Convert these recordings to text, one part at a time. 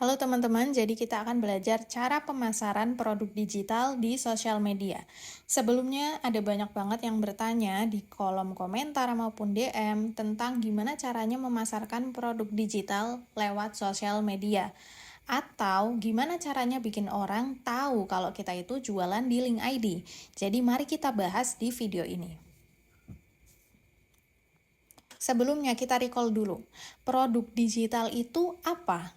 Halo teman-teman, jadi kita akan belajar cara pemasaran produk digital di sosial media. Sebelumnya ada banyak banget yang bertanya di kolom komentar maupun DM tentang gimana caranya memasarkan produk digital lewat sosial media. Atau gimana caranya bikin orang tahu kalau kita itu jualan di link ID. Jadi mari kita bahas di video ini. Sebelumnya kita recall dulu, produk digital itu apa?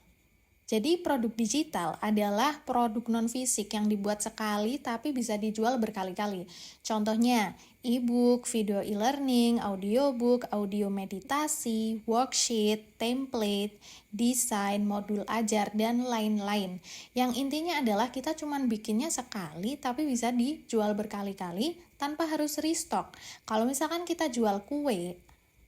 Jadi produk digital adalah produk non-fisik yang dibuat sekali tapi bisa dijual berkali-kali. Contohnya, e-book, video e-learning, audiobook, audio meditasi, worksheet, template, desain, modul ajar, dan lain-lain. Yang intinya adalah kita cuman bikinnya sekali tapi bisa dijual berkali-kali tanpa harus restock. Kalau misalkan kita jual kue,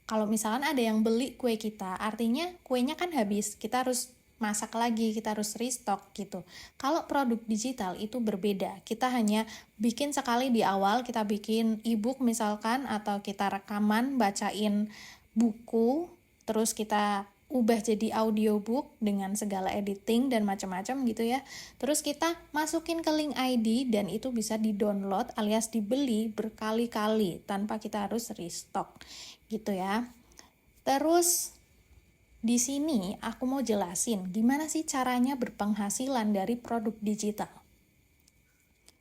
kalau misalkan ada yang beli kue kita, artinya kuenya kan habis, kita harus masak lagi, kita harus restock gitu. Kalau produk digital itu berbeda, kita hanya bikin sekali di awal, kita bikin e-book misalkan, atau kita rekaman, bacain buku, terus kita ubah jadi audiobook dengan segala editing dan macam-macam gitu ya. Terus kita masukin ke link ID dan itu bisa di-download alias dibeli berkali-kali tanpa kita harus restock gitu ya. Terus di sini aku mau jelasin gimana sih caranya berpenghasilan dari produk digital.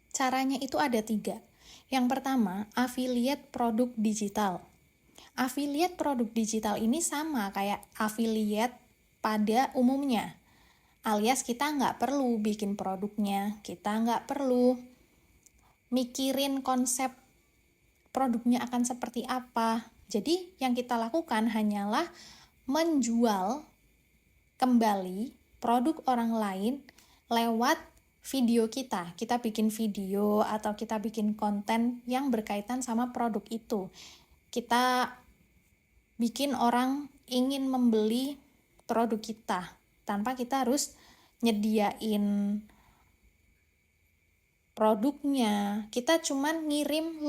Caranya itu ada 3. Yang pertama, affiliate produk digital. Affiliate produk digital ini sama kayak affiliate pada umumnya. Alias kita nggak perlu bikin produknya, kita nggak perlu mikirin konsep produknya akan seperti apa. Jadi yang kita lakukan hanyalah menjual kembali produk orang lain lewat video kita. Kita bikin video atau kita bikin konten yang berkaitan sama produk itu. Kita bikin orang ingin membeli produk kita tanpa kita harus nyediain produknya. Kita cuman ngirim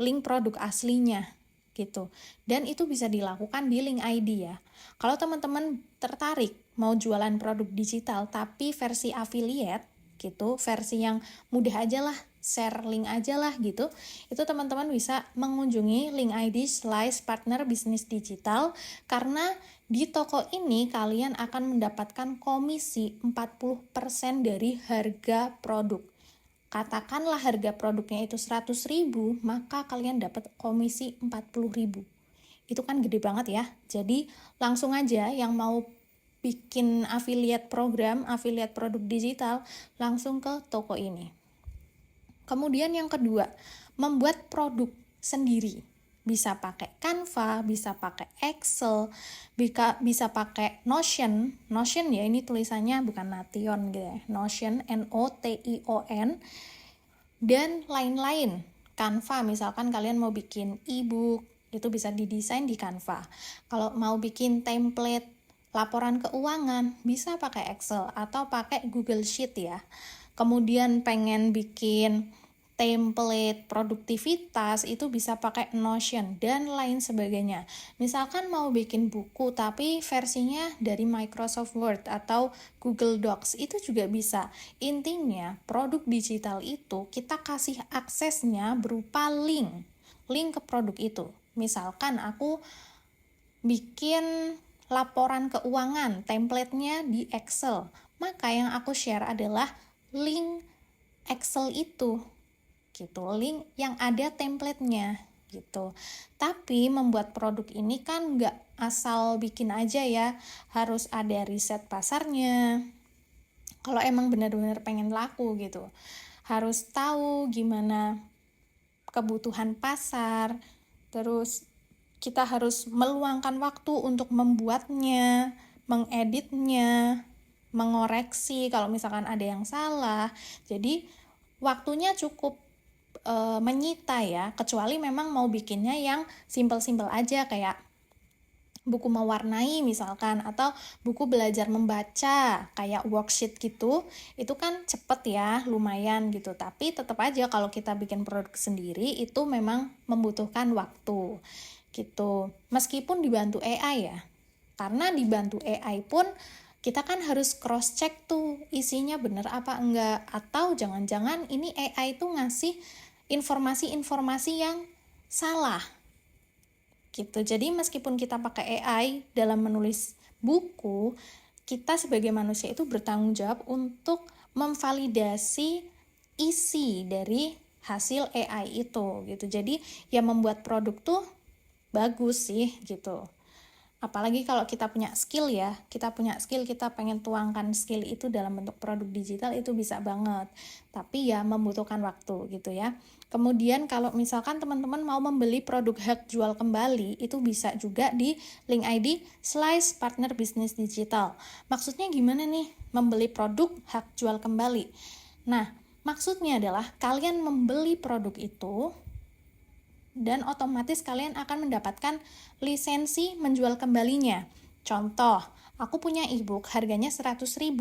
link produk aslinya gitu. Dan itu bisa dilakukan di link ID ya. Kalau teman-teman tertarik mau jualan produk digital tapi versi affiliate gitu, versi yang mudah aja lah, share link aja lah gitu, itu teman-teman bisa mengunjungi link ID Slice Partner Bisnis Digital, karena di toko ini kalian akan mendapatkan komisi 40% dari harga produk. Katakanlah harga produknya itu 100.000, maka kalian dapat komisi 40.000. Itu kan gede banget ya. Jadi langsung aja yang mau bikin affiliate program, affiliate produk digital, langsung ke toko ini. Kemudian yang kedua, membuat produk sendiri. Bisa pakai Canva, bisa pakai Excel, bisa pakai Notion. Notion ya, ini tulisannya bukan Nation gitu ya. Notion, Notion, dan lain-lain. Canva misalkan kalian mau bikin e-book, itu bisa didesain di Canva. Kalau mau bikin template laporan keuangan, bisa pakai Excel atau pakai Google Sheet ya. Kemudian pengen bikin template produktivitas, itu bisa pakai Notion dan lain sebagainya. Misalkan mau bikin buku tapi versinya dari Microsoft Word atau Google Docs, itu juga bisa. Intinya produk digital itu kita kasih aksesnya berupa link ke produk itu. Misalkan aku bikin laporan keuangan, template-nya di Excel, maka yang aku share adalah link Excel itu gitu, link yang ada template-nya gitu. Tapi membuat produk ini kan nggak asal bikin aja ya, harus ada riset pasarnya. Kalau emang benar-benar pengen laku gitu, harus tahu gimana kebutuhan pasar, terus kita harus meluangkan waktu untuk membuatnya, mengeditnya, mengoreksi kalau misalkan ada yang salah. Jadi waktunya cukup menyita ya, kecuali memang mau bikinnya yang simple-simple aja kayak buku mewarnai misalkan, atau buku belajar membaca kayak worksheet gitu, itu kan cepet ya, lumayan gitu. Tapi tetap aja kalau kita bikin produk sendiri itu memang membutuhkan waktu gitu, meskipun dibantu AI ya, karena dibantu AI pun kita kan harus cross check tuh isinya bener apa enggak, atau jangan-jangan ini AI tuh ngasih informasi-informasi yang salah gitu. Jadi meskipun kita pakai AI dalam menulis buku, kita sebagai manusia itu bertanggung jawab untuk memvalidasi isi dari hasil AI itu gitu. Jadi ya membuat produk tuh bagus sih gitu. Apalagi kalau kita punya skill ya, kita pengen tuangkan skill itu dalam bentuk produk digital, itu bisa banget. Tapi ya membutuhkan waktu gitu ya. Kemudian kalau misalkan teman-teman mau membeli produk hak jual kembali, itu bisa juga di link ID Slice Partner Business Digital. Maksudnya gimana nih membeli produk hak jual kembali? Nah, maksudnya adalah kalian membeli produk itu dan otomatis kalian akan mendapatkan lisensi menjual kembalinya. Contoh, aku punya e-book harganya 100.000.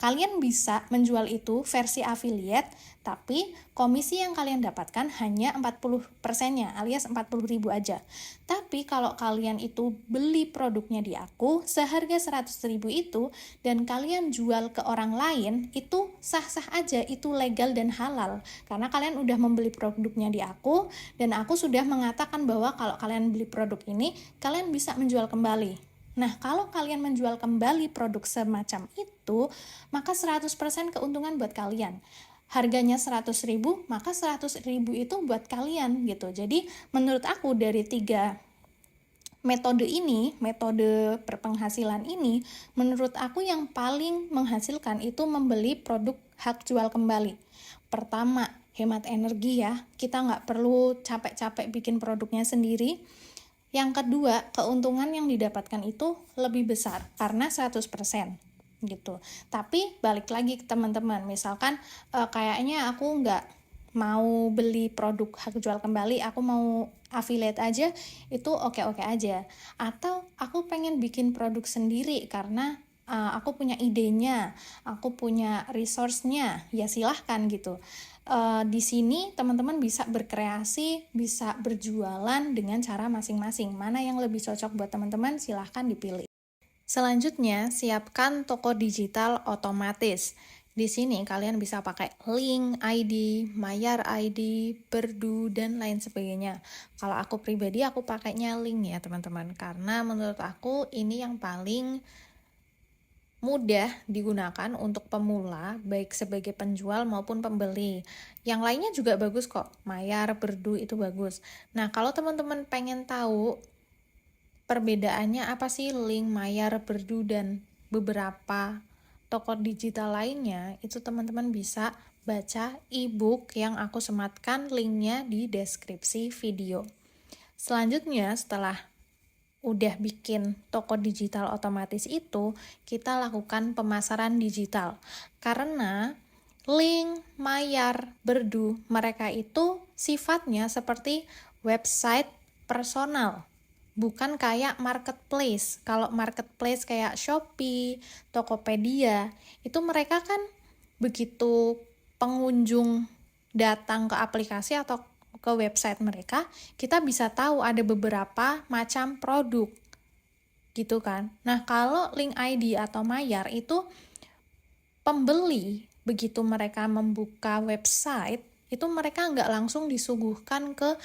Kalian bisa menjual itu versi affiliate, tapi komisi yang kalian dapatkan hanya 40%-nya, alias 40.000 aja. Tapi kalau kalian itu beli produknya di aku seharga 100.000 itu, dan kalian jual ke orang lain, itu sah-sah aja, itu legal dan halal. Karena kalian udah membeli produknya di aku, dan aku sudah mengatakan bahwa kalau kalian beli produk ini, kalian bisa menjual kembali. Nah, kalau kalian menjual kembali produk semacam itu, maka 100% keuntungan buat kalian. Harganya 100.000, maka 100.000 itu buat kalian gitu. Jadi, menurut aku dari 3 metode ini, metode berpenghasilan ini, menurut aku yang paling menghasilkan itu membeli produk hak jual kembali. Pertama, hemat energi ya. Kita nggak perlu capek-capek bikin produknya sendiri. Yang kedua, keuntungan yang didapatkan itu lebih besar karena 100% gitu. Tapi balik lagi ke teman-teman, misalkan kayaknya aku nggak mau beli produk hak jual kembali, aku mau affiliate aja, itu oke-oke aja. Atau aku pengen bikin produk sendiri karena aku punya idenya, aku punya resource-nya, ya silahkan gitu. Di sini teman-teman bisa berkreasi, bisa berjualan dengan cara masing-masing. Mana yang lebih cocok buat teman-teman, silahkan dipilih. Selanjutnya, siapkan toko digital otomatis. Di sini kalian bisa pakai link ID, Mayar ID, Berdu, dan lain sebagainya. Kalau aku pribadi, aku pakainya link ya teman-teman. Karena menurut aku ini yang paling mudah digunakan untuk pemula, baik sebagai penjual maupun pembeli. Yang lainnya juga bagus kok, Mayar, Berdu itu bagus. Nah, kalau teman-teman pengen tahu perbedaannya apa sih link, Mayar, Berdu, dan beberapa toko digital lainnya, itu teman-teman bisa baca e-book yang aku sematkan linknya di deskripsi video. Selanjutnya, setelah udah bikin toko digital otomatis itu, kita lakukan pemasaran digital. Karena link, Mayar, Berdu, mereka itu sifatnya seperti website personal, bukan kayak marketplace. Kalau marketplace kayak Shopee, Tokopedia, itu mereka kan begitu pengunjung datang ke aplikasi atau ke website mereka, kita bisa tahu ada beberapa macam produk gitu kan. Nah, kalau link ID atau Mayar itu pembeli, begitu mereka membuka website, itu mereka nggak langsung disuguhkan ke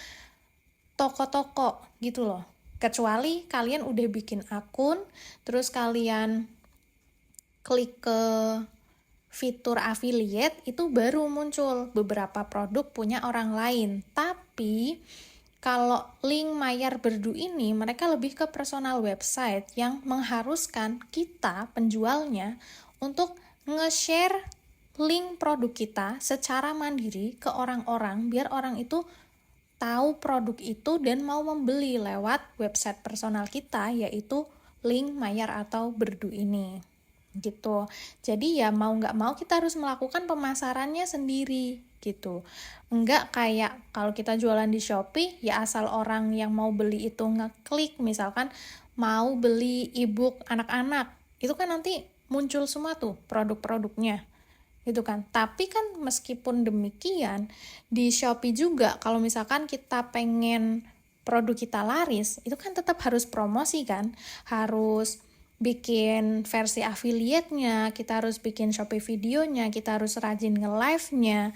toko-toko gitu loh. Kecuali kalian udah bikin akun, terus kalian klik ke fitur affiliate, itu baru muncul beberapa produk punya orang lain. Tapi kalau link, Mayar, Berdu ini mereka lebih ke personal website yang mengharuskan kita penjualnya untuk nge-share link produk kita secara mandiri ke orang-orang, biar orang itu tahu produk itu dan mau membeli lewat website personal kita, yaitu link, Mayar, atau Berdu ini gitu. Jadi ya mau nggak mau kita harus melakukan pemasarannya sendiri gitu. Enggak kayak kalau kita jualan di Shopee, ya asal orang yang mau beli itu ngeklik, misalkan mau beli e-book anak-anak, itu kan nanti muncul semua tuh produk-produknya gitu kan. Tapi kan meskipun demikian, di Shopee juga kalau misalkan kita pengen produk kita laris, itu kan tetap harus promosi kan, harus bikin versi affiliate-nya, kita harus bikin Shopee videonya, kita harus rajin nge-live-nya,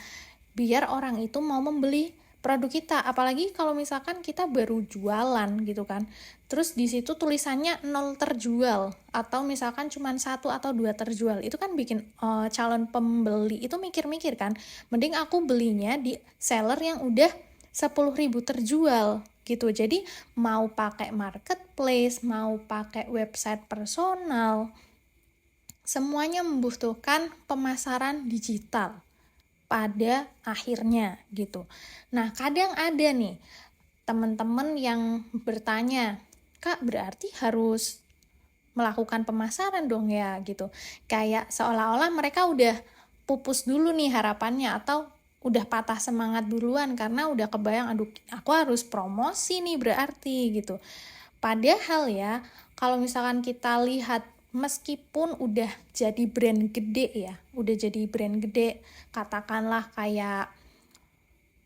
biar orang itu mau membeli produk kita. Apalagi kalau misalkan kita baru jualan gitu kan, terus di situ tulisannya 0 terjual, atau misalkan cuma 1 atau 2 terjual, itu kan bikin calon pembeli itu mikir-mikir kan, mending aku belinya di seller yang udah 10.000 terjual gitu. Jadi mau pakai marketplace, mau pakai website personal, semuanya membutuhkan pemasaran digital pada akhirnya gitu. Nah, kadang ada nih teman-teman yang bertanya, "Kak, berarti harus melakukan pemasaran dong ya?" gitu. Kayak seolah-olah mereka udah pupus dulu nih harapannya, atau udah patah semangat duluan karena udah kebayang, aduh aku harus promosi nih berarti gitu. Padahal ya, kalau misalkan kita lihat, meskipun udah jadi brand gede ya, udah jadi brand gede, katakanlah kayak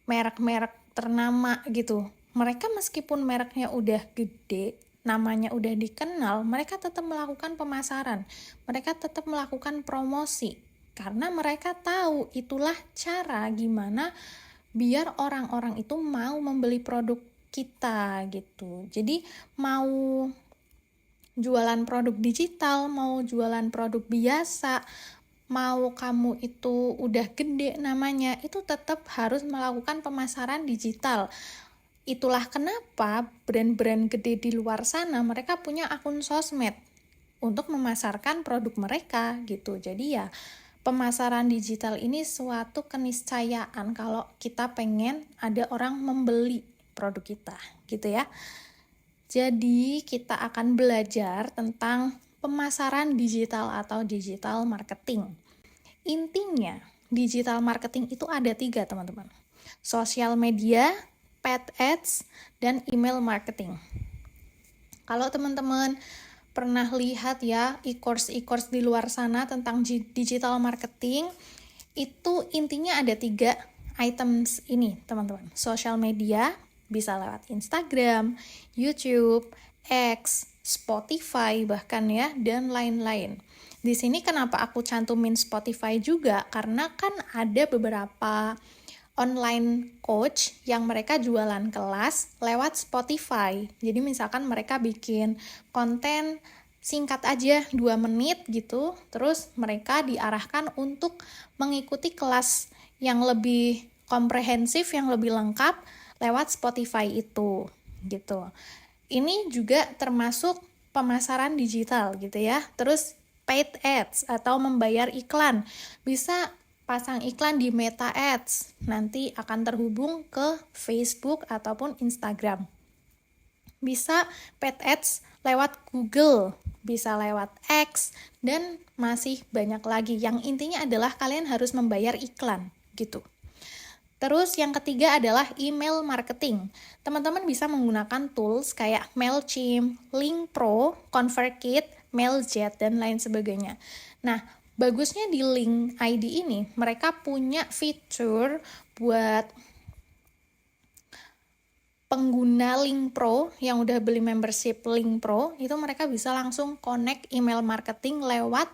merek-merek ternama gitu, mereka meskipun mereknya udah gede, namanya udah dikenal, mereka tetap melakukan pemasaran, mereka tetap melakukan promosi, karena mereka tahu itulah cara gimana biar orang-orang itu mau membeli produk kita gitu. Jadi mau jualan produk digital, mau jualan produk biasa, mau kamu itu udah gede namanya, itu tetap harus melakukan pemasaran digital. Itulah kenapa brand-brand gede di luar sana mereka punya akun sosmed untuk memasarkan produk mereka gitu. Jadi ya, pemasaran digital ini suatu keniscayaan kalau kita pengen ada orang membeli produk kita gitu ya. Jadi kita akan belajar tentang pemasaran digital atau digital marketing. Intinya, digital marketing itu ada 3 teman-teman. Sosial media, paid ads, dan email marketing. Kalau teman-teman pernah lihat ya e-course di luar sana tentang digital marketing, itu intinya ada 3 items ini teman-teman. Sosial media, bisa lewat Instagram, YouTube, X, Spotify bahkan ya, dan lain-lain. Di sini kenapa aku cantumin Spotify juga, karena kan ada beberapa online coach yang mereka jualan kelas lewat Spotify. Jadi misalkan mereka bikin konten singkat aja 2 menit gitu, terus mereka diarahkan untuk mengikuti kelas yang lebih komprehensif, yang lebih lengkap lewat Spotify itu gitu. Ini juga termasuk pemasaran digital gitu ya. Terus paid ads atau membayar iklan, bisa pasang iklan di Meta Ads, nanti akan terhubung ke Facebook ataupun Instagram. Bisa paid ads lewat Google, bisa lewat X, dan masih banyak lagi. Yang intinya adalah kalian harus membayar iklan gitu. Terus yang ketiga adalah email marketing. Teman-teman bisa menggunakan tools kayak Mailchimp, Linkpro, ConvertKit, Mailjet, dan lain sebagainya. Nah, bagusnya di Link ID ini, mereka punya fitur buat pengguna Linkpro yang udah beli membership Linkpro, itu mereka bisa langsung connect email marketing lewat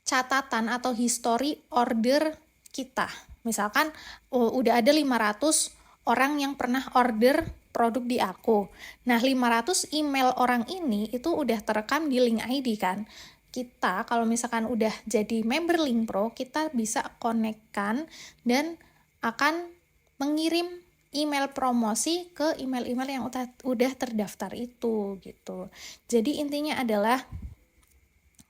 catatan atau history order kita. Misalkan udah ada 500 orang yang pernah order produk di aku. Nah, 500 email orang ini itu udah terekam di Link ID kan. Kita kalau misalkan udah jadi member Linkpro, kita bisa connect-kan dan akan mengirim email promosi ke email-email yang udah terdaftar itu gitu. Jadi intinya adalah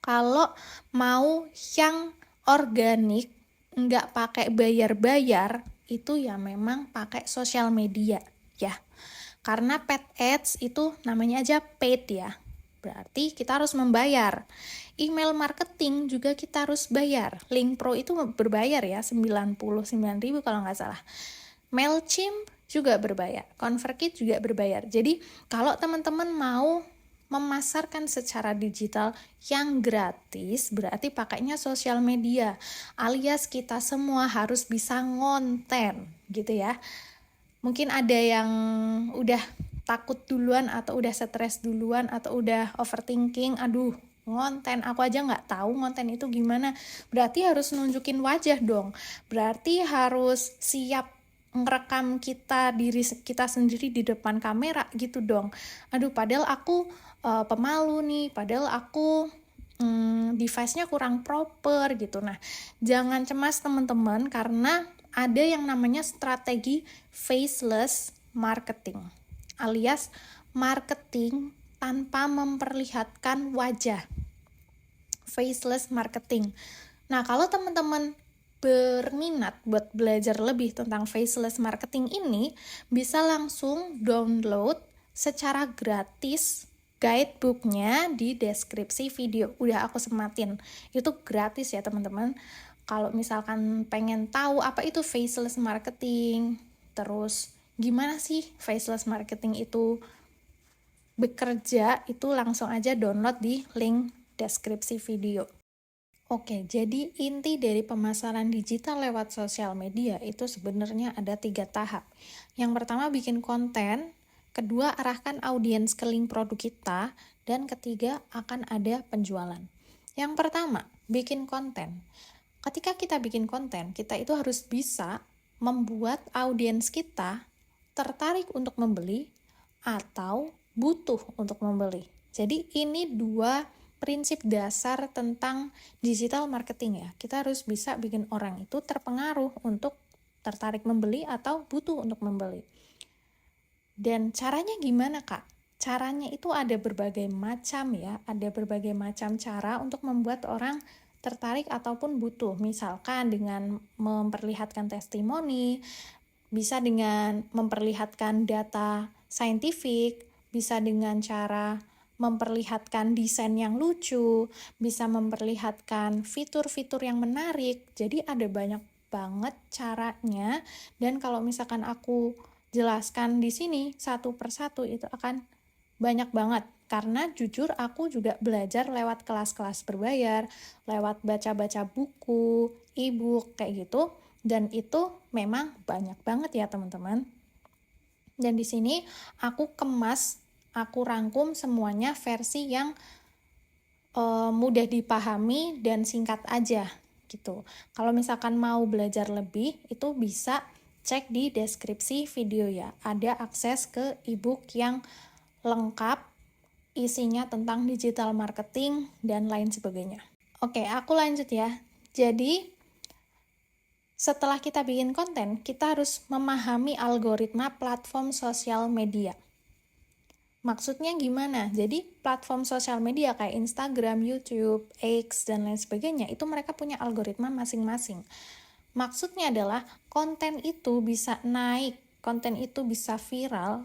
kalau mau yang organik, nggak pakai bayar-bayar, itu ya memang pakai sosial media ya. Karena paid ads itu namanya aja paid ya, berarti kita harus membayar. Email marketing juga kita harus bayar. Linkpro itu berbayar ya, 99.000 kalau nggak salah. Mailchimp juga berbayar, ConvertKit juga berbayar. Jadi kalau teman-teman mau memasarkan secara digital yang gratis, berarti pakainya sosial media, alias kita semua harus bisa ngonten gitu ya. Mungkin ada yang udah takut duluan atau udah stres duluan atau udah overthinking, aduh ngonten, aku aja nggak tahu ngonten itu gimana, berarti harus nunjukin wajah dong, berarti harus siap ngerekam diri kita sendiri di depan kamera gitu dong. Aduh padahal aku pemalu nih, padahal aku device-nya kurang proper gitu. Nah, jangan cemas teman-teman, karena ada yang namanya strategi faceless marketing, alias marketing tanpa memperlihatkan wajah. Faceless marketing. Nah, kalau teman-teman berminat buat belajar lebih tentang faceless marketing ini, bisa langsung download secara gratis guidebooknya di deskripsi video. Udah aku sematin. Itu gratis ya teman-teman. Kalau misalkan pengen tahu apa itu faceless marketing, terus gimana sih faceless marketing itu bekerja, itu langsung aja download di link deskripsi video. Oke, jadi inti dari pemasaran digital lewat sosial media itu sebenarnya ada 3 tahap. Yang pertama bikin konten, kedua arahkan audiens ke link produk kita, dan ketiga akan ada penjualan. Yang pertama, bikin konten. Ketika kita bikin konten, kita itu harus bisa membuat audiens kita tertarik untuk membeli atau butuh untuk membeli. Jadi ini 2 prinsip dasar tentang digital marketing ya. Kita harus bisa bikin orang itu terpengaruh untuk tertarik membeli atau butuh untuk membeli. Dan caranya gimana Kak? Caranya itu ada berbagai macam ya, ada berbagai macam cara untuk membuat orang tertarik ataupun butuh. Misalkan dengan memperlihatkan testimoni, bisa dengan memperlihatkan data saintifik, bisa dengan cara memperlihatkan desain yang lucu, bisa memperlihatkan fitur-fitur yang menarik. Jadi ada banyak banget caranya, dan kalau misalkan aku jelaskan di sini satu persatu itu akan banyak banget, karena jujur aku juga belajar lewat kelas-kelas berbayar, lewat baca-baca buku, e-book kayak gitu, dan itu memang banyak banget ya teman-teman. Dan di sini aku rangkum semuanya versi yang mudah dipahami dan singkat aja gitu. Kalau misalkan mau belajar lebih, itu bisa cek di deskripsi video ya. Ada akses ke e-book yang lengkap, isinya tentang digital marketing dan lain sebagainya. Oke, aku lanjut ya. Jadi, setelah kita bikin konten, kita harus memahami algoritma platform sosial media. Maksudnya gimana? Jadi platform sosial media kayak Instagram, YouTube, X, dan lain sebagainya, itu mereka punya algoritma masing-masing. Maksudnya adalah konten itu bisa naik, konten itu bisa viral,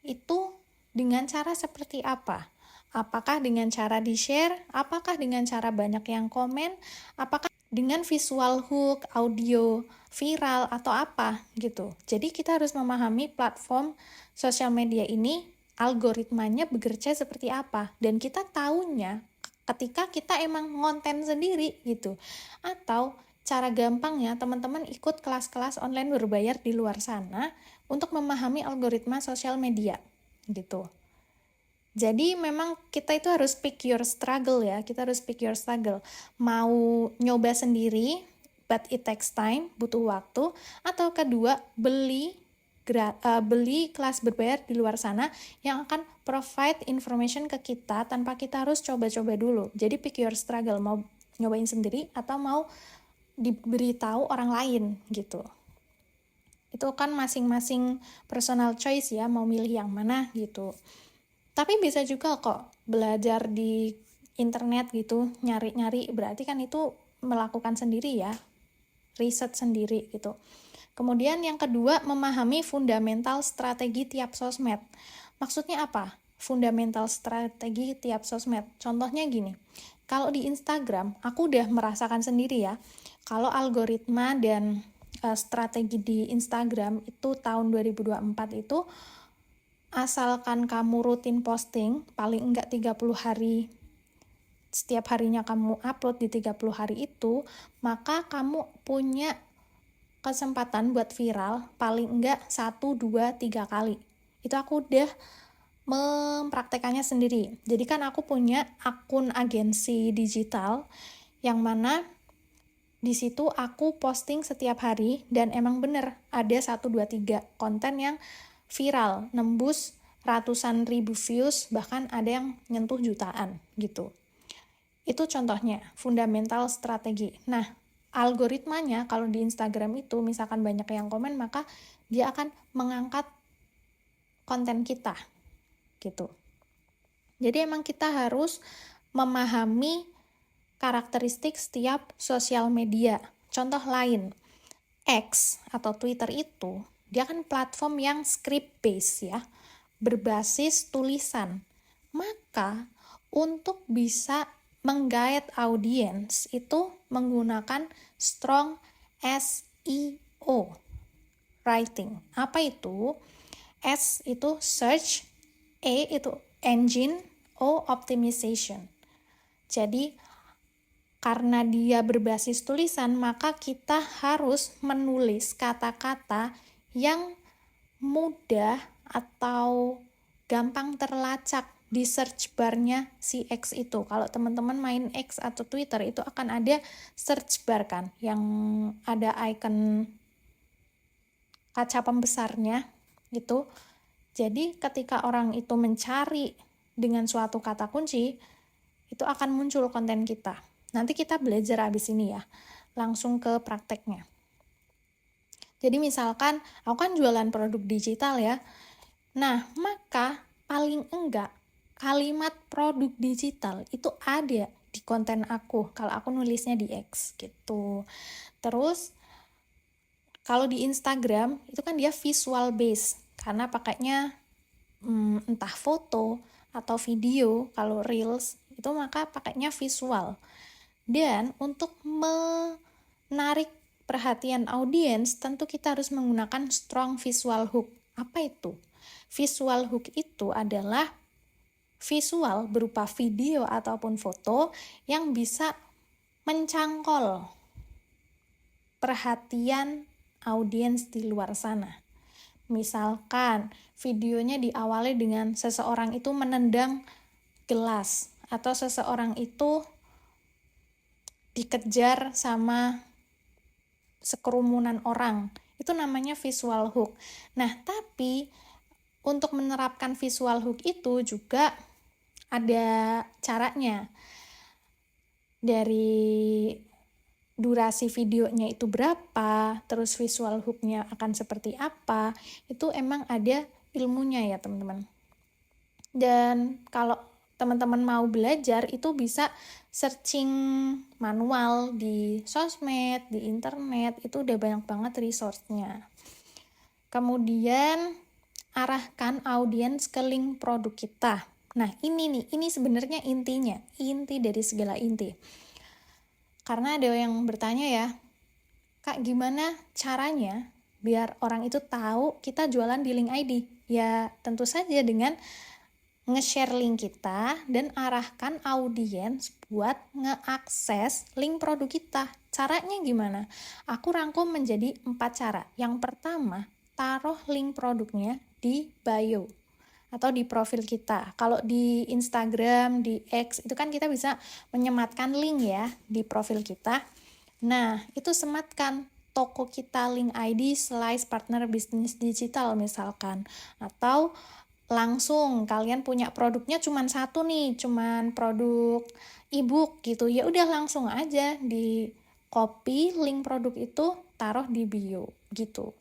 itu dengan cara seperti apa? Apakah dengan cara di-share? Apakah dengan cara banyak yang komen? Apakah dengan visual hook, audio viral, atau apa gitu. Jadi kita harus memahami platform sosial media ini, algoritmanya bekerja seperti apa. Dan kita tahunya ketika kita emang ngonten sendiri gitu. Atau cara gampangnya teman-teman ikut kelas-kelas online berbayar di luar sana untuk memahami algoritma sosial media gitu. Jadi memang kita itu harus pick your struggle ya, kita harus pick your struggle. Mau nyoba sendiri, but it takes time, butuh waktu, atau kedua beli kelas berbayar di luar sana yang akan provide information ke kita tanpa kita harus coba-coba dulu. Jadi pick your struggle, mau nyobain sendiri atau mau diberitahu orang lain gitu. Itu kan masing-masing personal choice ya, mau milih yang mana gitu. Tapi bisa juga kok belajar di internet gitu, nyari-nyari, berarti kan itu melakukan sendiri ya, riset sendiri gitu. Kemudian yang kedua, memahami fundamental strategi tiap sosmed. Maksudnya apa? Fundamental strategi tiap sosmed. Contohnya gini, kalau di Instagram, aku udah merasakan sendiri ya, kalau algoritma dan strategi di Instagram itu tahun 2024 itu, asalkan kamu rutin posting, paling enggak 30 hari, setiap harinya kamu upload di 30 hari itu, maka kamu punya kesempatan buat viral paling enggak 1, 2, 3 kali. Itu aku udah mempraktekannya sendiri. Jadi kan aku punya akun agensi digital yang mana di situ aku posting setiap hari dan emang bener ada 1, 2, 3 konten yang viral, nembus ratusan ribu views, bahkan ada yang nyentuh jutaan gitu. Itu contohnya, fundamental strategi. Nah, algoritmanya kalau di Instagram itu misalkan banyak yang komen, maka dia akan mengangkat konten kita gitu. Jadi emang kita harus memahami karakteristik setiap sosial media. Contoh lain, X atau Twitter itu, dia kan platform yang script based ya, berbasis tulisan. Maka untuk bisa menggait audiens itu menggunakan strong SEO writing. Apa itu? S itu search, E itu engine, O optimization. Jadi karena dia berbasis tulisan, maka kita harus menulis kata-kata yang mudah atau gampang terlacak di search bar-nya si X itu. Kalau teman-teman main X atau Twitter itu akan ada search bar kan, yang ada icon kaca pembesarnya gitu. Jadi ketika orang itu mencari dengan suatu kata kunci, itu akan muncul konten kita. Nanti kita belajar abis ini ya, langsung ke prakteknya. Jadi misalkan aku kan jualan produk digital ya. Nah, maka paling enggak kalimat produk digital itu ada di konten aku kalau aku nulisnya di X gitu. Terus kalau di Instagram itu kan dia visual base karena pakainya entah foto atau video. Kalau reels itu maka pakainya visual. Dan untuk menarik perhatian audiens tentu kita harus menggunakan strong visual hook. Apa itu? Visual hook itu adalah visual berupa video ataupun foto yang bisa mencangkol perhatian audiens di luar sana. Misalkan videonya diawali dengan seseorang itu menendang gelas atau seseorang itu dikejar sama sekerumunan orang. Itu namanya visual hook. Nah, tapi untuk menerapkan visual hook itu juga ada caranya. Dari durasi videonya itu berapa, terus visual hook-nya akan seperti apa, itu emang ada ilmunya ya teman-teman. Dan kalau teman-teman mau belajar itu bisa searching manual di sosmed, di internet, itu udah banyak banget resource-nya. Kemudian arahkan audiens ke link produk kita. Nah ini sebenarnya intinya, inti dari segala inti. Karena ada yang bertanya ya, Kak gimana caranya biar orang itu tahu kita jualan di link ID? Ya tentu saja dengan nge-share link kita dan arahkan audiens buat ngeakses link produk kita. Caranya gimana? Aku rangkum menjadi 4 cara. Yang pertama, taruh link produknya di bio atau di profil kita. Kalau di Instagram, di X, itu kan kita bisa menyematkan link ya di profil kita. Nah, itu sematkan toko kita link ID Slice Partner Bisnis Digital misalkan. Atau langsung kalian punya produknya cuman satu nih, cuman produk ebook gitu. Ya udah langsung aja di copy link produk itu, taruh di bio gitu.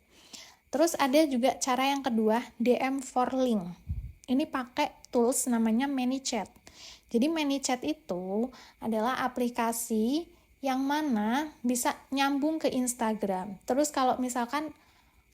Terus ada juga cara yang kedua, DM for link. Ini pakai tools namanya ManyChat. Jadi ManyChat itu adalah aplikasi yang mana bisa nyambung ke Instagram. Terus kalau misalkan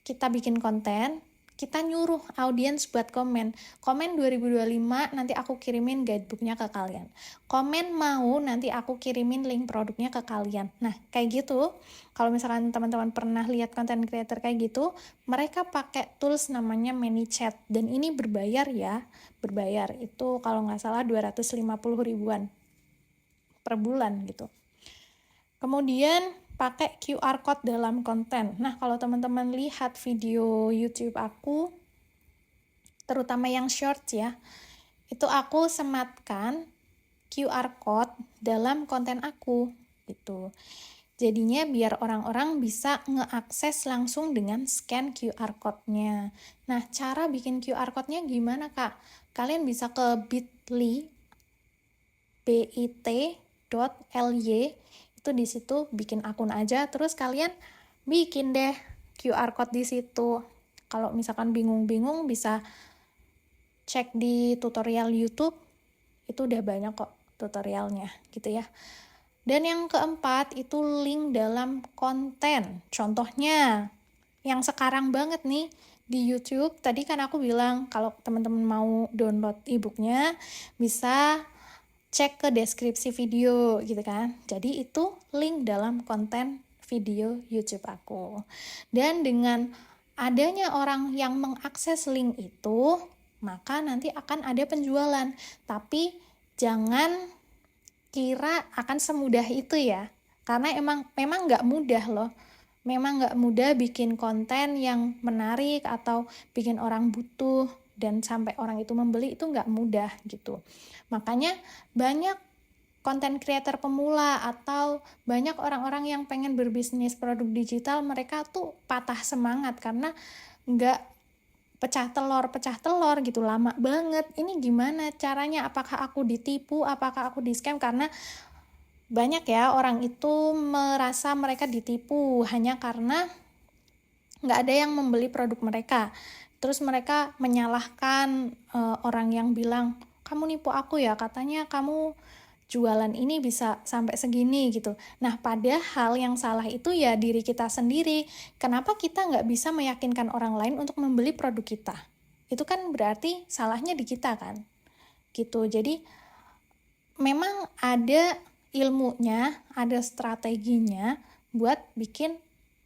kita bikin konten, kita nyuruh audiens buat komen 2025 nanti aku kirimin guidebooknya ke kalian, komen mau nanti aku kirimin link produknya ke kalian. Nah kayak gitu, kalau misalkan teman-teman pernah lihat konten creator kayak gitu, mereka pakai tools namanya ManyChat dan ini berbayar ya, berbayar itu kalau nggak salah 250 ribuan per bulan gitu. Kemudian pakai QR code dalam konten. Nah, kalau teman-teman lihat video YouTube aku, terutama yang short ya, itu aku sematkan QR code dalam konten aku gitu. Jadinya biar orang-orang bisa ngeakses langsung dengan scan QR code-nya. Nah, cara bikin QR code-nya gimana, Kak? Kalian bisa ke bit.ly, bit.ly, itu di situ bikin akun aja, terus kalian bikin deh QR code di situ. Kalau misalkan bingung-bingung bisa cek di tutorial YouTube, itu udah banyak kok tutorialnya gitu ya. Dan yang keempat itu link dalam konten. Contohnya yang sekarang banget nih di YouTube, tadi kan aku bilang kalau teman-teman mau download e-booknya bisa cek ke deskripsi video gitu kan. Jadi itu link dalam konten video YouTube aku. Dan dengan adanya orang yang mengakses link itu, maka nanti akan ada penjualan. Tapi jangan kira akan semudah itu ya, karena memang nggak mudah loh, memang nggak mudah bikin konten yang menarik atau bikin orang butuh dan sampai orang itu membeli, itu nggak mudah gitu. Makanya banyak konten creator pemula atau banyak orang-orang yang pengen berbisnis produk digital, mereka tuh patah semangat karena nggak pecah telur gitu, lama banget. Ini gimana caranya? Apakah aku ditipu? Apakah aku di-scam? Karena banyak ya orang itu merasa mereka ditipu hanya karena nggak ada yang membeli produk mereka. Terus mereka menyalahkan orang yang bilang, kamu nipu aku ya, katanya kamu jualan ini bisa sampai segini gitu. Nah, padahal yang salah itu ya diri kita sendiri. Kenapa kita nggak bisa meyakinkan orang lain untuk membeli produk kita? Itu kan berarti salahnya di kita kan? Gitu. Jadi memang ada ilmunya, ada strateginya buat bikin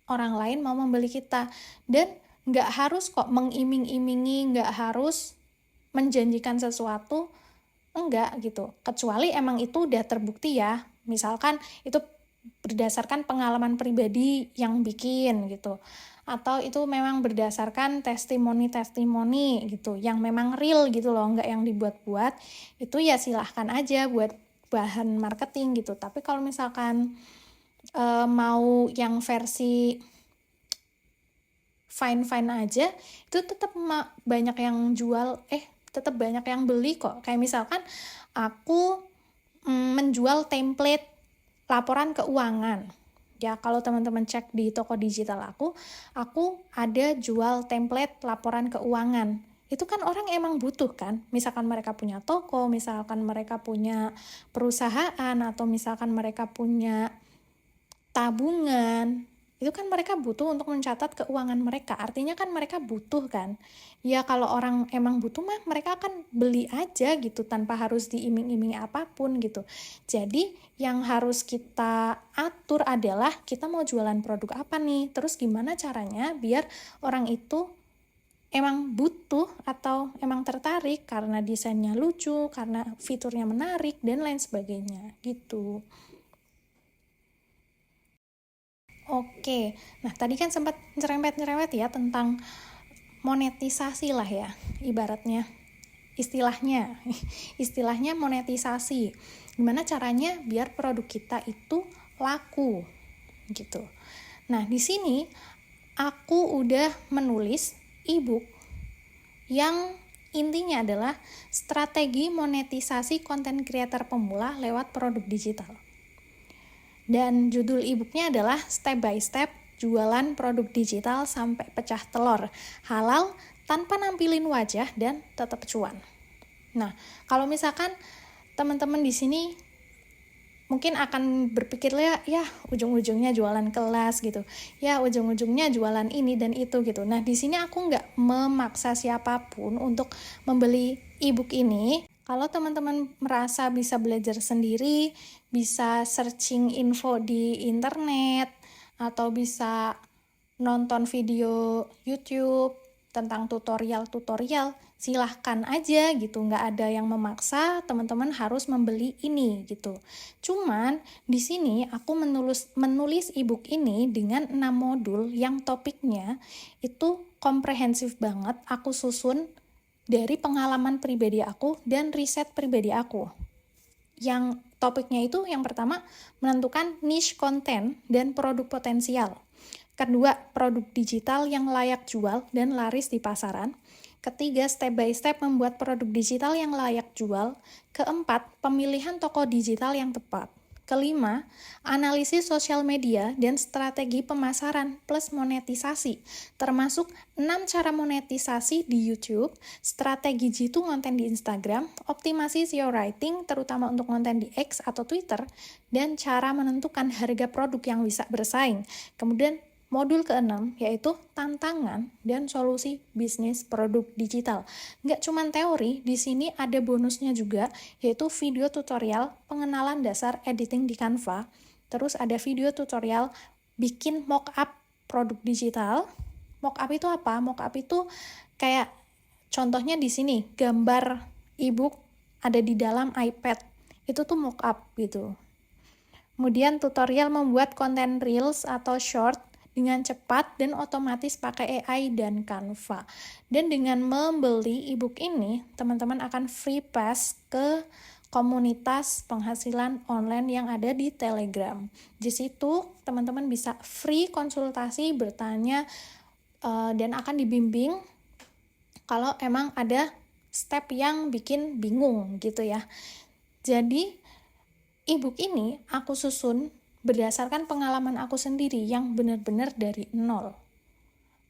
orang lain mau membeli kita. Dan nggak harus kok mengiming-imingi, nggak harus menjanjikan sesuatu, enggak gitu, kecuali emang itu udah terbukti ya, misalkan itu berdasarkan pengalaman pribadi yang bikin gitu, atau itu memang berdasarkan testimoni gitu, yang memang real gitu loh, enggak yang dibuat-buat, itu ya silahkan aja buat bahan marketing gitu. Tapi kalau misalkan mau yang versi fine-fine aja, itu tetap banyak yang jual, tetap banyak yang beli kok. Kayak misalkan aku menjual template laporan keuangan. Ya, kalau teman-teman cek di toko digital aku ada jual template laporan keuangan. Itu kan orang emang butuh kan. Misalkan mereka punya toko, misalkan mereka punya perusahaan, atau misalkan mereka punya tabungan, itu kan mereka butuh untuk mencatat keuangan mereka, artinya kan mereka butuh kan. Ya kalau orang emang butuh mah mereka akan beli aja gitu, tanpa harus diiming-imingi apapun gitu. Jadi yang harus kita atur adalah kita mau jualan produk apa nih, terus gimana caranya biar orang itu emang butuh atau emang tertarik karena desainnya lucu, karena fiturnya menarik dan lain sebagainya gitu. Oke, nah tadi kan sempat nyerempet ya tentang monetisasi lah ya, ibaratnya istilahnya monetisasi. Gimana caranya biar produk kita itu laku gitu. Nah, di sini aku udah menulis e-book yang intinya adalah strategi monetisasi konten creator pemula lewat produk digital. Dan judul e-booknya adalah Step by Step Jualan Produk Digital Sampai Pecah Telur, Halal Tanpa Nampilin Wajah dan Tetap Cuan. Nah, kalau misalkan teman-teman di sini mungkin akan berpikir ya ujung-ujungnya jualan kelas gitu, ya ujung-ujungnya jualan ini dan itu gitu. Nah, di sini aku nggak memaksa siapapun untuk membeli e-book ini. Kalau teman-teman merasa bisa belajar sendiri, bisa searching info di internet, atau bisa nonton video YouTube tentang tutorial, silahkan aja gitu. Nggak ada yang memaksa teman-teman harus membeli ini gitu. Cuman di sini aku menulis e-book ini dengan 6 modul yang topiknya itu komprehensif banget. Aku susun dari pengalaman pribadi aku dan riset pribadi aku. Yang topiknya itu yang pertama, menentukan niche konten dan produk potensial. Kedua, produk digital yang layak jual dan laris di pasaran. Ketiga, step by step membuat produk digital yang layak jual. Keempat, pemilihan toko digital yang tepat. Kelima, analisis sosial media dan strategi pemasaran plus monetisasi, termasuk 6 cara monetisasi di YouTube, strategi jitu konten di Instagram, optimasi SEO writing terutama untuk konten di X atau Twitter, dan cara menentukan harga produk yang bisa bersaing. Kemudian modul ke-6 yaitu tantangan dan solusi bisnis produk digital. Nggak cuma teori, di sini ada bonusnya juga, yaitu video tutorial pengenalan dasar editing di Canva. Terus ada video tutorial bikin mockup produk digital. Mockup itu apa? Mockup itu kayak contohnya di sini, gambar ebook ada di dalam iPad. Itu tuh mockup gitu. Kemudian tutorial membuat konten reels atau short dengan cepat dan otomatis pakai AI dan Canva. Dan dengan membeli ebook ini, teman-teman akan free pass ke komunitas penghasilan online yang ada di Telegram. Di situ teman-teman bisa free konsultasi, bertanya, dan akan dibimbing kalau emang ada step yang bikin bingung gitu ya. Jadi ebook ini aku susun berdasarkan pengalaman aku sendiri yang benar-benar dari nol.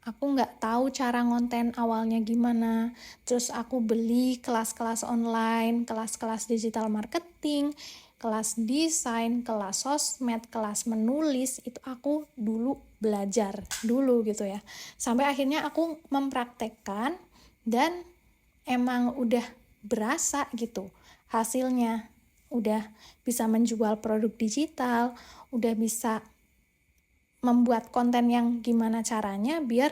Aku nggak tahu cara ngonten awalnya gimana, terus aku beli kelas-kelas online, kelas-kelas digital marketing, kelas desain, kelas sosmed, kelas menulis, itu aku dulu belajar dulu gitu ya. Sampai akhirnya aku mempraktekkan dan emang udah berasa gitu hasilnya. Udah bisa menjual produk digital, udah bisa membuat konten yang gimana caranya biar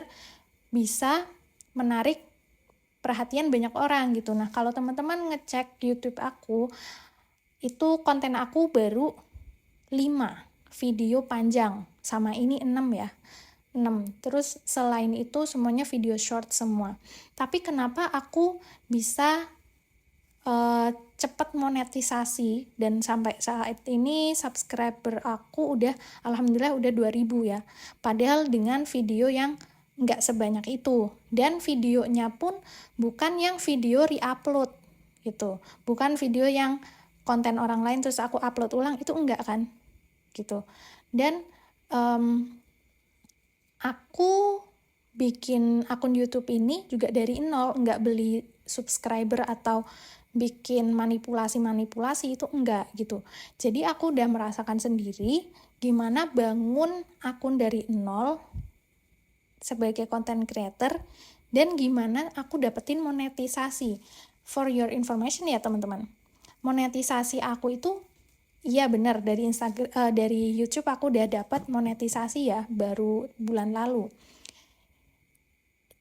bisa menarik perhatian banyak orang gitu. Nah, kalau teman-teman ngecek YouTube aku, itu konten aku baru 5 video panjang, sama ini 6 ya. 6. Terus selain itu semuanya video short semua. Tapi kenapa aku bisa cepat monetisasi dan sampai saat ini subscriber aku alhamdulillah udah 2000 ya, padahal dengan video yang nggak sebanyak itu, dan videonya pun bukan yang video re-upload gitu, bukan video yang konten orang lain terus aku upload ulang, itu enggak kan gitu. Dan aku bikin akun YouTube ini juga dari nol, nggak beli subscriber atau bikin manipulasi-manipulasi, itu enggak gitu. Jadi aku udah merasakan sendiri gimana bangun akun dari nol sebagai content creator dan gimana aku dapetin monetisasi. For your information ya teman-teman, monetisasi aku itu iya benar dari dari YouTube aku udah dapat monetisasi ya baru bulan lalu.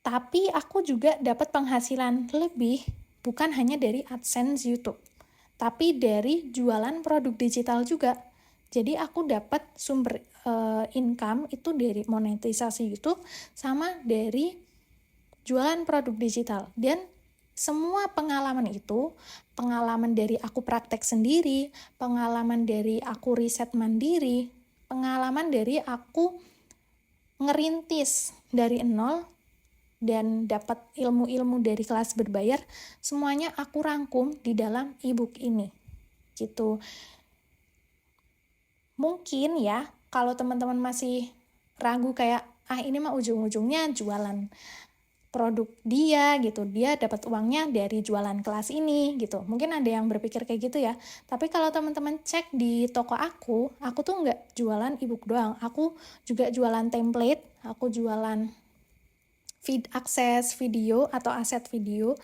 Tapi aku juga dapat penghasilan lebih bukan hanya dari AdSense YouTube, tapi dari jualan produk digital juga. Jadi aku dapat sumber income itu dari monetisasi YouTube sama dari jualan produk digital. Dan semua pengalaman itu, pengalaman dari aku praktek sendiri, pengalaman dari aku riset mandiri, pengalaman dari aku ngerintis dari nol dan dapat ilmu-ilmu dari kelas berbayar, semuanya aku rangkum di dalam ebook ini gitu. Mungkin ya kalau teman-teman masih ragu kayak ini mah ujung-ujungnya jualan produk dia gitu, dia dapat uangnya dari jualan kelas ini gitu, mungkin ada yang berpikir kayak gitu ya. Tapi kalau teman-teman cek di toko aku tuh nggak jualan ebook doang, aku juga jualan template, aku jualan feed akses video atau aset video,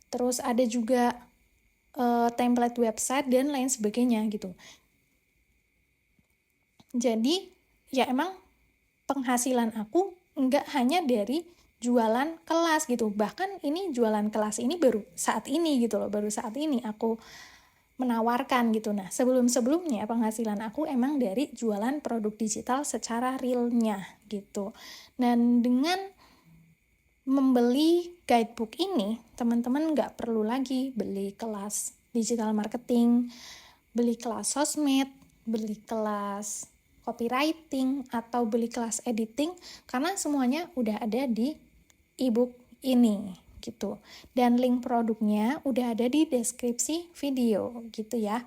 terus ada juga template website dan lain sebagainya gitu. Jadi ya emang penghasilan aku nggak hanya dari jualan kelas gitu, bahkan ini jualan kelas ini baru saat ini gitu loh, baru saat ini aku menawarkan gitu. Nah sebelum-sebelumnya penghasilan aku emang dari jualan produk digital secara realnya gitu. Dan dengan membeli guidebook ini, teman-teman nggak perlu lagi beli kelas digital marketing, beli kelas sosmed, beli kelas copywriting, atau beli kelas editing, karena semuanya udah ada di ebook ini gitu. Dan link produknya udah ada di deskripsi video gitu ya.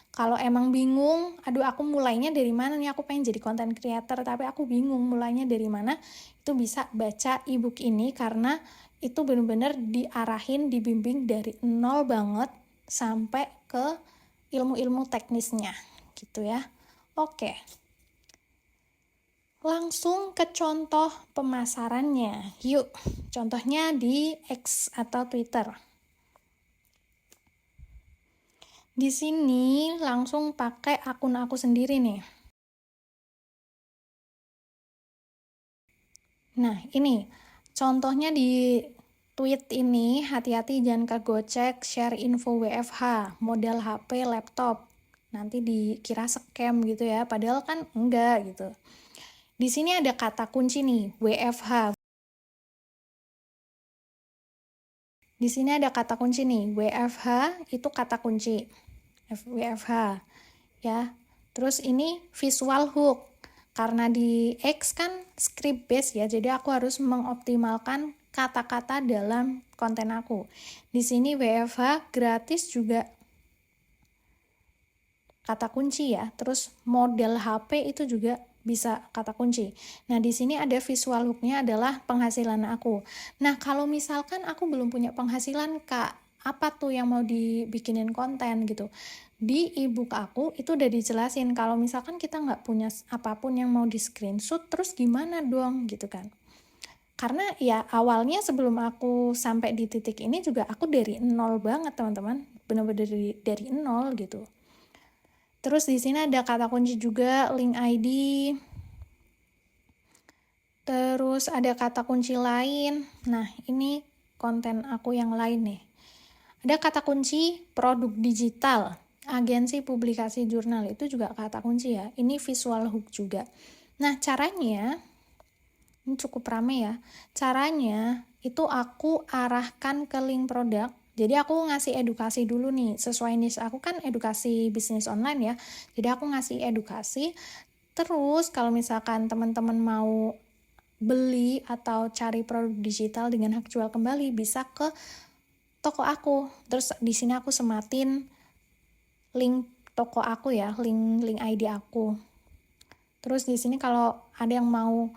Kalau emang bingung, aduh aku mulainya dari mana nih, aku pengen jadi content creator tapi aku bingung mulainya dari mana, itu bisa baca ebook ini karena itu benar-benar diarahin, dibimbing dari nol banget sampai ke ilmu-ilmu teknisnya gitu ya. Oke. Langsung ke contoh pemasarannya. Yuk, contohnya di X atau Twitter. Di sini langsung pakai akun aku sendiri nih. Nah, ini contohnya di tweet ini, hati-hati jangan kegocek share info WFH, model HP, laptop. Nanti dikira scam gitu ya, padahal kan enggak gitu. Di sini ada kata kunci nih, WFH. Di sini ada kata kunci nih, WFH itu kata kunci. WFH ya. Terus ini visual hook. Karena di X kan script based ya, jadi aku harus mengoptimalkan kata-kata dalam konten aku. Di sini WFH gratis juga kata kunci ya. Terus model HP itu juga bisa kata kunci. Nah, di sini ada visual hook-nya adalah penghasilan aku. Nah, kalau misalkan aku belum punya penghasilan, Kak, apa tuh yang mau dibikinin konten gitu. Di ebook aku itu udah dijelasin kalau misalkan kita nggak punya apapun yang mau di screenshot, terus gimana dong gitu kan. Karena ya awalnya sebelum aku sampai di titik ini juga aku dari nol banget teman-teman, benar-benar dari nol gitu. Terus di sini ada kata kunci juga, link ID. Terus ada kata kunci lain. Nah, ini konten aku yang lain nih. Ada kata kunci produk digital, agensi publikasi jurnal, itu juga kata kunci ya. Ini visual hook juga. Nah, caranya, ini cukup rame ya. Caranya itu aku arahkan ke link produk. Jadi aku ngasih edukasi dulu nih, sesuai niche aku kan edukasi bisnis online ya. Jadi aku ngasih edukasi. Terus kalau misalkan teman-teman mau beli atau cari produk digital dengan hak jual kembali, bisa ke toko aku. Terus di sini aku sematin link toko aku ya, link ID aku. Terus di sini kalau ada yang mau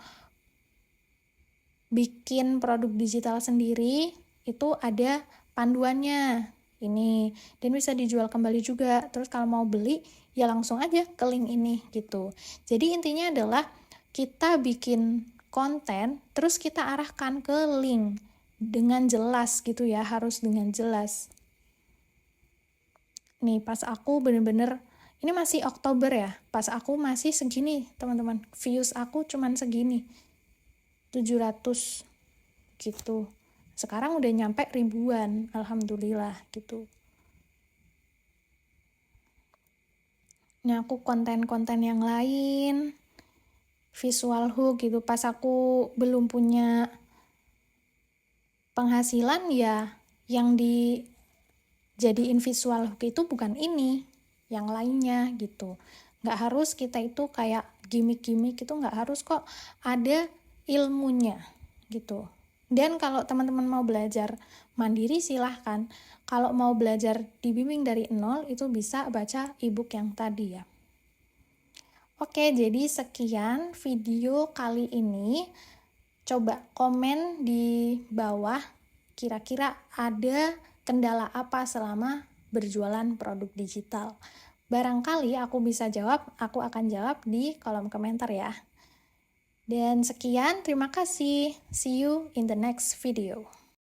bikin produk digital sendiri, itu ada panduannya ini, dan bisa dijual kembali juga. Terus kalau mau beli ya langsung aja ke link ini gitu. Jadi intinya adalah kita bikin konten terus kita arahkan ke link dengan jelas gitu ya, harus dengan jelas. Nih pas aku bener-bener, ini masih Oktober ya, pas aku masih segini teman-teman, views aku cuman segini 700 gitu. Sekarang udah nyampe ribuan, alhamdulillah gitu. Nah, aku konten-konten yang lain, visual hook gitu, pas aku belum punya penghasilan ya yang dijadiin visual hook itu bukan ini, yang lainnya gitu. Nggak harus kita itu kayak gimmick-gimmick, itu nggak harus kok, ada ilmunya gitu. Dan kalau teman-teman mau belajar mandiri silahkan. Kalau mau belajar dibimbing dari nol, itu bisa baca ebook yang tadi ya. Oke, jadi sekian video kali ini. Coba komen di bawah, kira-kira ada kendala apa selama berjualan produk digital. Barangkali aku bisa jawab, aku akan jawab di kolom komentar ya. Dan sekian, terima kasih. See you in the next video.